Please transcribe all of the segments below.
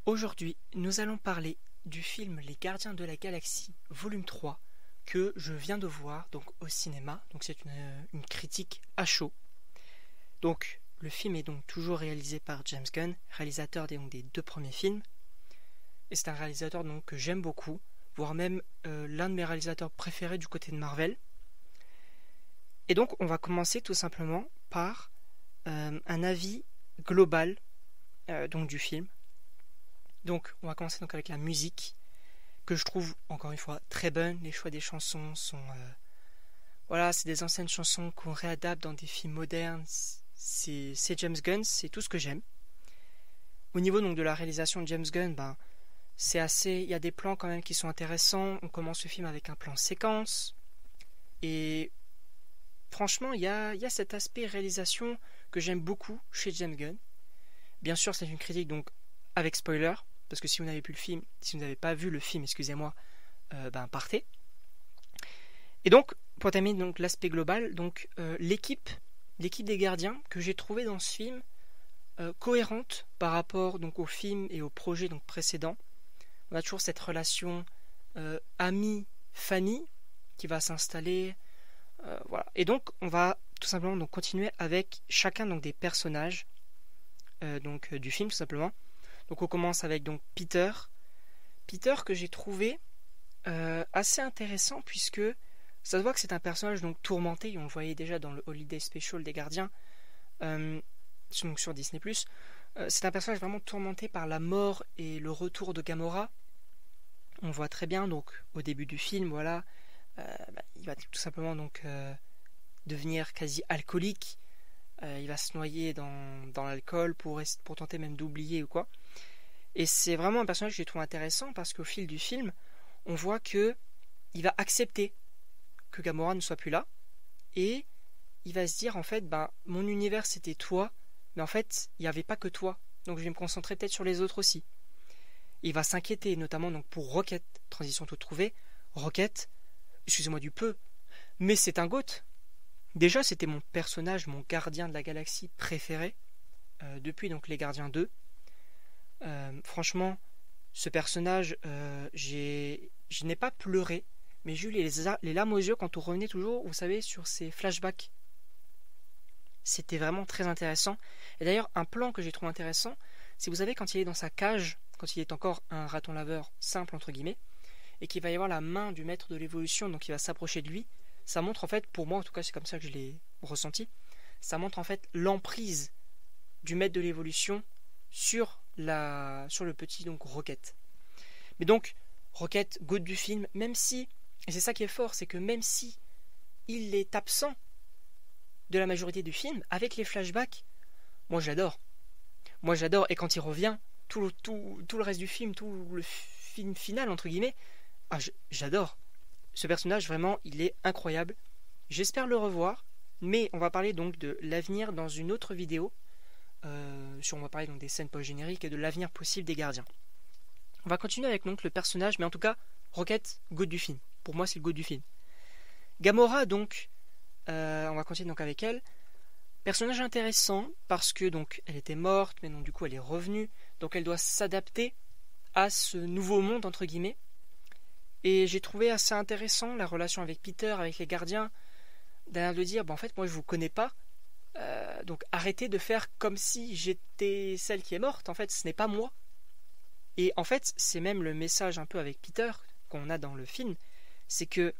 Aujourd'hui, nous allons parler du film Les Gardiens de la Galaxie, volume 3, que je viens de voir donc au cinéma. Donc c'est une critique à chaud. Donc le film est donc toujours réalisé par James Gunn, réalisateur des deux premiers films. Et c'est un réalisateur donc que j'aime beaucoup, voire même l'un de mes réalisateurs préférés du côté de Marvel. Et donc on va commencer tout simplement par un avis global donc du film. Donc on va commencer donc avec la musique, que je trouve encore une fois très bonne. Les choix des chansons sont voilà, c'est des anciennes chansons qu'on réadapte dans des films modernes. C'est James Gunn, c'est tout ce que j'aime. Au niveau donc de la réalisation de James Gunn, c'est assez, il y a des plans quand même qui sont intéressants. On commence le film avec un plan séquence et franchement il y a cet aspect réalisation que j'aime beaucoup chez James Gunn. Bien sûr c'est une critique donc avec spoiler, parce que si vous n'avez pas vu le film, excusez-moi, partez. Et donc, pour terminer donc l'aspect global, donc l'équipe des gardiens que j'ai trouvé dans ce film cohérente par rapport donc au film et au projet donc précédent. On a toujours cette relation ami-famille qui va s'installer, voilà. Et donc on va tout simplement donc continuer avec chacun donc des personnages du film tout simplement. Donc on commence avec donc Peter que j'ai trouvé assez intéressant, puisque ça se voit que c'est un personnage donc tourmenté, et on le voyait déjà dans le Holiday Special des Gardiens donc sur Disney+. C'est un personnage vraiment tourmenté par la mort et le retour de Gamora. On voit très bien donc au début du film, voilà, il va tout simplement donc devenir quasi alcoolique. Il va se noyer dans l'alcool pour tenter même d'oublier ou quoi. Et c'est vraiment un personnage que je trouve intéressant, parce qu'au fil du film, on voit que il va accepter que Gamora ne soit plus là, et il va se dire en fait, mon univers c'était toi, mais en fait il n'y avait pas que toi, donc je vais me concentrer peut-être sur les autres aussi. Il va s'inquiéter notamment donc pour Rocket, transition toute trouvée. Rocket, excusez-moi du peu, mais c'est un GOAT. Déjà c'était mon personnage, mon gardien de la galaxie préféré depuis donc les Gardiens 2. Franchement, ce personnage, je n'ai pas pleuré, mais j'ai eu les larmes aux yeux quand on revenait toujours, vous savez, sur ces flashbacks. C'était vraiment très intéressant. Et d'ailleurs, un plan que j'ai trouvé intéressant, c'est, vous savez, quand il est dans sa cage, quand il est encore un raton laveur simple entre guillemets, et qu'il va y avoir la main du maître de l'évolution, donc il va s'approcher de lui. Ça montre en fait, pour moi en tout cas c'est comme ça que je l'ai ressenti, ça montre en fait l'emprise du maître de l'évolution sur le petit donc Rocket. Mais donc Rocket, GOAT du film, même si, et c'est ça qui est fort, c'est que même si il est absent de la majorité du film, avec les flashbacks, moi j'adore, et quand il revient, tout le reste du film, tout le film final entre guillemets, j'adore. Ce personnage vraiment il est incroyable. J'espère le revoir, mais on va parler donc de l'avenir dans une autre vidéo. On va parler donc des scènes post-génériques et de l'avenir possible des gardiens. On va continuer avec donc le personnage, mais en tout cas Rocket, GOAT du film. Pour moi c'est le GOAT du film. Gamora donc, on va continuer donc avec elle. Personnage intéressant parce que donc elle était morte, mais donc du coup elle est revenue, donc elle doit s'adapter à ce nouveau monde entre guillemets. Et j'ai trouvé assez intéressant la relation avec Peter, avec les gardiens, d'aller de dire en fait moi je vous connais pas. Donc arrêtez de faire comme si j'étais celle qui est morte, en fait ce n'est pas moi. Et en fait c'est même le message un peu avec Peter qu'on a dans le film, c'est que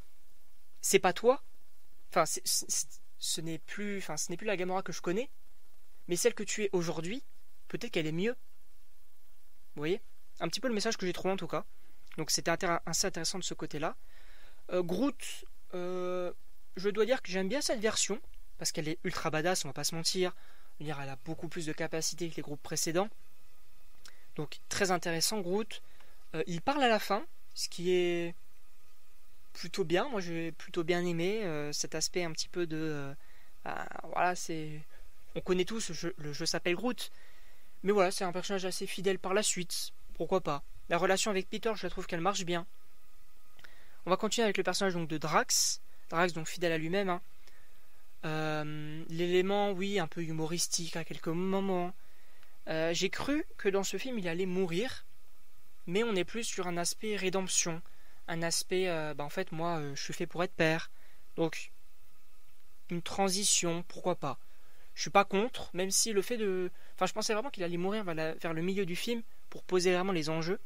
c'est pas toi, enfin ce n'est plus la Gamora que je connais, mais celle que tu es aujourd'hui, peut-être qu'elle est mieux. Vous voyez, un petit peu le message que j'ai trouvé en tout cas. Donc c'était assez intéressant de ce côté-là. Groot, je dois dire que j'aime bien cette version, parce qu'elle est ultra badass, on va pas se mentir. Elle a beaucoup plus de capacité que les groupes précédents. Donc très intéressant Groot. Il parle à la fin, ce qui est plutôt bien. Moi j'ai plutôt bien aimé cet aspect un petit peu de... voilà, c'est... On connaît tous, le jeu s'appelle Groot. Mais voilà, c'est un personnage assez fidèle par la suite. Pourquoi pas. La relation avec Peter, je la trouve qu'elle marche bien. On va continuer avec le personnage donc de Drax. Drax donc fidèle à lui-même. L'élément, oui, un peu humoristique à quelques moments. J'ai cru que dans ce film il allait mourir, mais on est plus sur un aspect rédemption, un aspect, en fait, moi, je suis fait pour être père, donc une transition, pourquoi pas. Je suis pas contre, même si le fait de... Enfin, je pensais vraiment qu'il allait mourir vers le milieu du film pour poser vraiment les enjeux.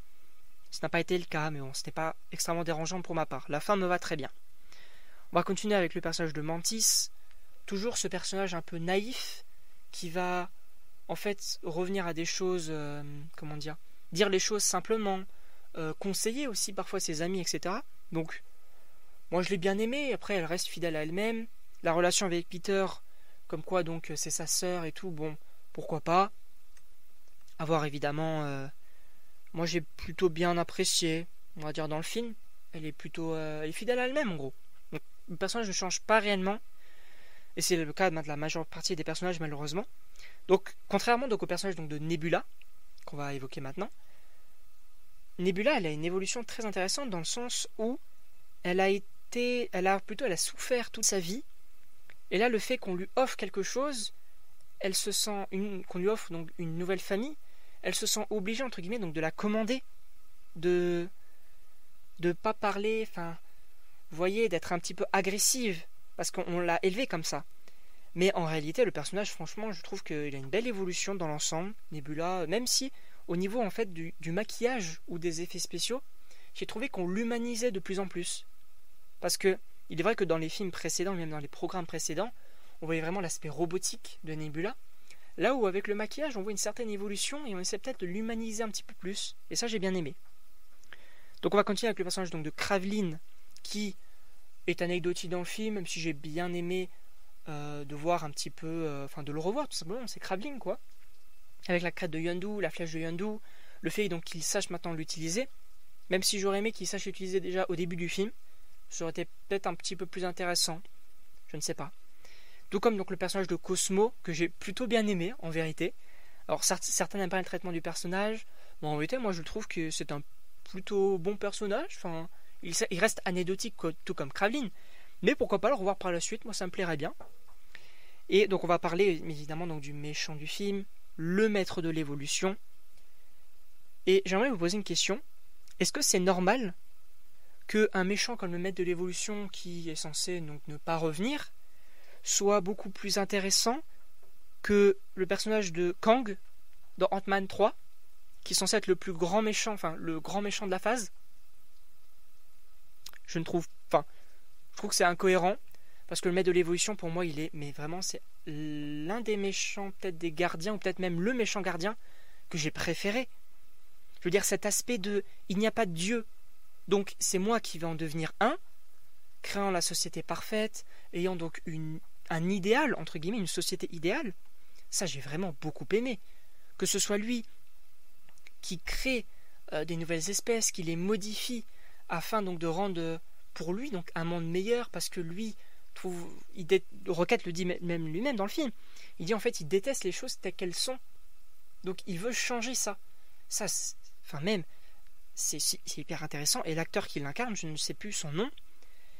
Ce n'a pas été le cas, mais bon, ce n'est pas extrêmement dérangeant pour ma part. La fin me va très bien. On va continuer avec le personnage de Mantis. Toujours ce personnage un peu naïf qui va en fait revenir à des choses, comment dire les choses simplement, conseiller aussi parfois ses amis, etc. Donc, moi je l'ai bien aimée. Après, elle reste fidèle à elle-même. La relation avec Peter, comme quoi donc c'est sa sœur et tout, bon, pourquoi pas. À voir évidemment. Moi j'ai plutôt bien apprécié, on va dire dans le film. Elle est plutôt, elle est fidèle à elle-même en gros. Donc, le personnage ne change pas réellement. Et c'est le cas de la majeure partie des personnages malheureusement. Donc, contrairement donc, au personnage donc, de Nebula, qu'on va évoquer maintenant, Nebula, elle a une évolution très intéressante dans le sens où elle a souffert toute sa vie. Et là, le fait qu'on lui offre quelque chose, elle se sent qu'on lui offre donc une nouvelle famille, elle se sent obligée entre guillemets donc de la commander, de pas parler, enfin, vous voyez, d'être un petit peu agressive parce qu'on l'a élevée comme ça. Mais en réalité, le personnage, franchement, je trouve qu'il a une belle évolution dans l'ensemble, Nebula, même si au niveau en fait du maquillage ou des effets spéciaux, j'ai trouvé qu'on l'humanisait de plus en plus. Parce que il est vrai que dans les films précédents, même dans les programmes précédents, on voyait vraiment l'aspect robotique de Nebula. Là où avec le maquillage, on voit une certaine évolution et on essaie peut-être de l'humaniser un petit peu plus. Et ça, j'ai bien aimé. Donc on va continuer avec le personnage donc, de Kraveline, qui est anecdotique dans le film, même si j'ai bien aimé de voir un petit peu, de le revoir tout simplement, c'est Kraveline quoi. Avec la crête de Yondu, la flèche de Yondu, le fait donc qu'il sache maintenant l'utiliser, même si j'aurais aimé qu'il sache l'utiliser déjà au début du film, ça aurait été peut-être un petit peu plus intéressant, je ne sais pas. Tout comme donc le personnage de Cosmo, que j'ai plutôt bien aimé en vérité. Alors certains n'aiment pas le traitement du personnage, mais en vérité moi je trouve que c'est un plutôt bon personnage, enfin, il reste anecdotique tout comme Kraveline, mais pourquoi pas le revoir par la suite, moi ça me plairait bien. Et donc on va parler évidemment donc, du méchant du film, le maître de l'évolution. Et j'aimerais vous poser une question. Est-ce que c'est normal qu'un méchant comme le maître de l'évolution, qui est censé donc ne pas revenir, soit beaucoup plus intéressant que le personnage de Kang dans Ant-Man 3, qui est censé être le plus grand méchant, enfin le grand méchant de la phase? Je trouve que c'est incohérent, parce que le maître de l'évolution, pour moi, mais vraiment, c'est l'un des méchants, peut-être des gardiens, ou peut-être même le méchant gardien que j'ai préféré. Je veux dire, cet aspect de il n'y a pas de Dieu, donc c'est moi qui vais en devenir un, créant la société parfaite, ayant donc un idéal, entre guillemets, une société idéale. Ça, j'ai vraiment beaucoup aimé. Que ce soit lui qui crée des nouvelles espèces, qui les modifie, afin donc de rendre pour lui donc un monde meilleur, parce que lui Rocket le dit même lui-même dans le film. Il dit en fait il déteste les choses telles qu'elles sont. Donc il veut changer ça. Ça, c'est hyper intéressant. Et l'acteur qui l'incarne, je ne sais plus son nom,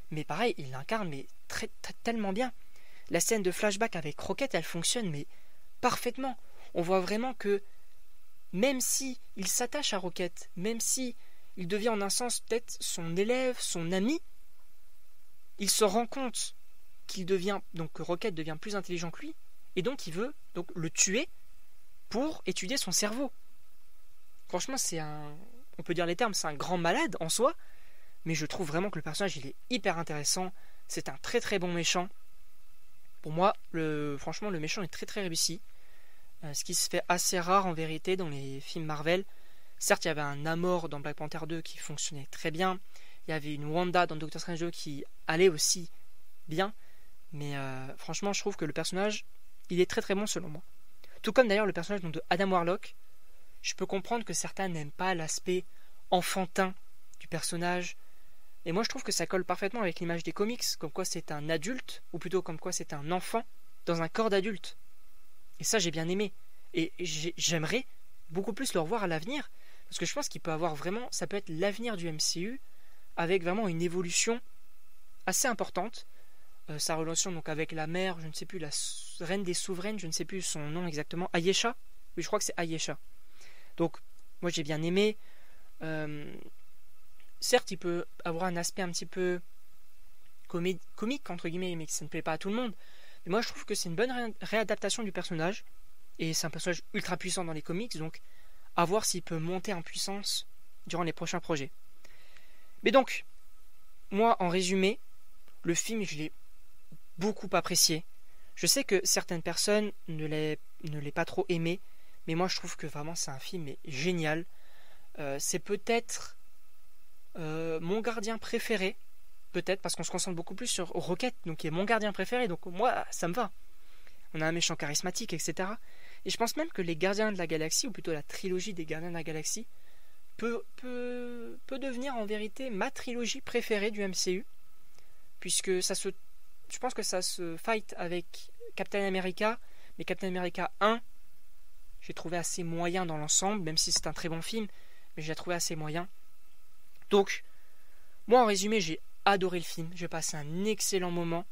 mais pareil, il l'incarne mais tellement bien. La scène de flashback avec Rocket, elle fonctionne mais parfaitement. On voit vraiment que même si il s'attache à Rocket, même si il devient en un sens peut-être son élève, son ami, il se rend compte que Rocket devient plus intelligent que lui, et donc il veut donc le tuer pour étudier son cerveau. Franchement, on peut dire les termes, c'est un grand malade en soi, mais je trouve vraiment que le personnage il est hyper intéressant. C'est un très très bon méchant. Pour moi, franchement, le méchant est très très réussi. Ce qui se fait assez rare en vérité dans les films Marvel. Certes, il y avait un Namor dans Black Panther 2 qui fonctionnait très bien. Il y avait une Wanda dans Doctor Strange 2 qui allait aussi bien. Mais franchement, je trouve que le personnage, il est très très bon selon moi. Tout comme d'ailleurs le personnage donc, de Adam Warlock. Je peux comprendre que certains n'aiment pas l'aspect enfantin du personnage. Et moi, je trouve que ça colle parfaitement avec l'image des comics, comme quoi c'est un adulte, ou plutôt comme quoi c'est un enfant dans un corps d'adulte. Et ça, j'ai bien aimé. Et j'aimerais beaucoup plus le revoir à l'avenir, parce que je pense qu'il peut avoir vraiment, ça peut être l'avenir du MCU, avec vraiment une évolution assez importante. Sa relation donc avec la mère, je ne sais plus, la reine des souveraines, je ne sais plus son nom exactement, Ayesha. Oui, je crois que c'est Ayesha. Donc, moi j'ai bien aimé. certes, il peut avoir un aspect un petit peu comique, entre guillemets, mais que ça ne plaît pas à tout le monde. Mais moi, je trouve que c'est une bonne réadaptation du personnage. Et c'est un personnage ultra puissant dans les comics, donc à voir s'il peut monter en puissance durant les prochains projets. Mais donc, moi, en résumé, le film, je l'ai beaucoup apprécié. Je sais que certaines personnes ne l'aient pas trop aimé, mais moi, je trouve que vraiment, c'est un film génial. C'est peut-être mon gardien préféré, peut-être parce qu'on se concentre beaucoup plus sur Rocket, donc qui est mon gardien préféré, donc moi, ça me va. On a un méchant charismatique, etc. Et je pense même que les Gardiens de la Galaxie, ou plutôt la trilogie des Gardiens de la Galaxie, peut devenir en vérité ma trilogie préférée du MCU, puisque je pense que ça se fight avec Captain America, mais Captain America 1, j'ai trouvé assez moyen dans l'ensemble, même si c'est un très bon film, mais j'ai trouvé assez moyen. Donc, moi en résumé, j'ai adoré le film, j'ai passé un excellent moment,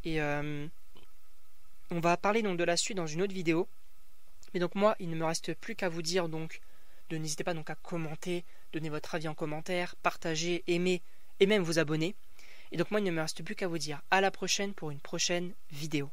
et on va parler donc de la suite dans une autre vidéo. Mais donc moi, il ne me reste plus qu'à vous dire donc n'hésitez pas donc à commenter, donner votre avis en commentaire, partager, aimer et même vous abonner. Et donc moi, il ne me reste plus qu'à vous dire à la prochaine pour une prochaine vidéo.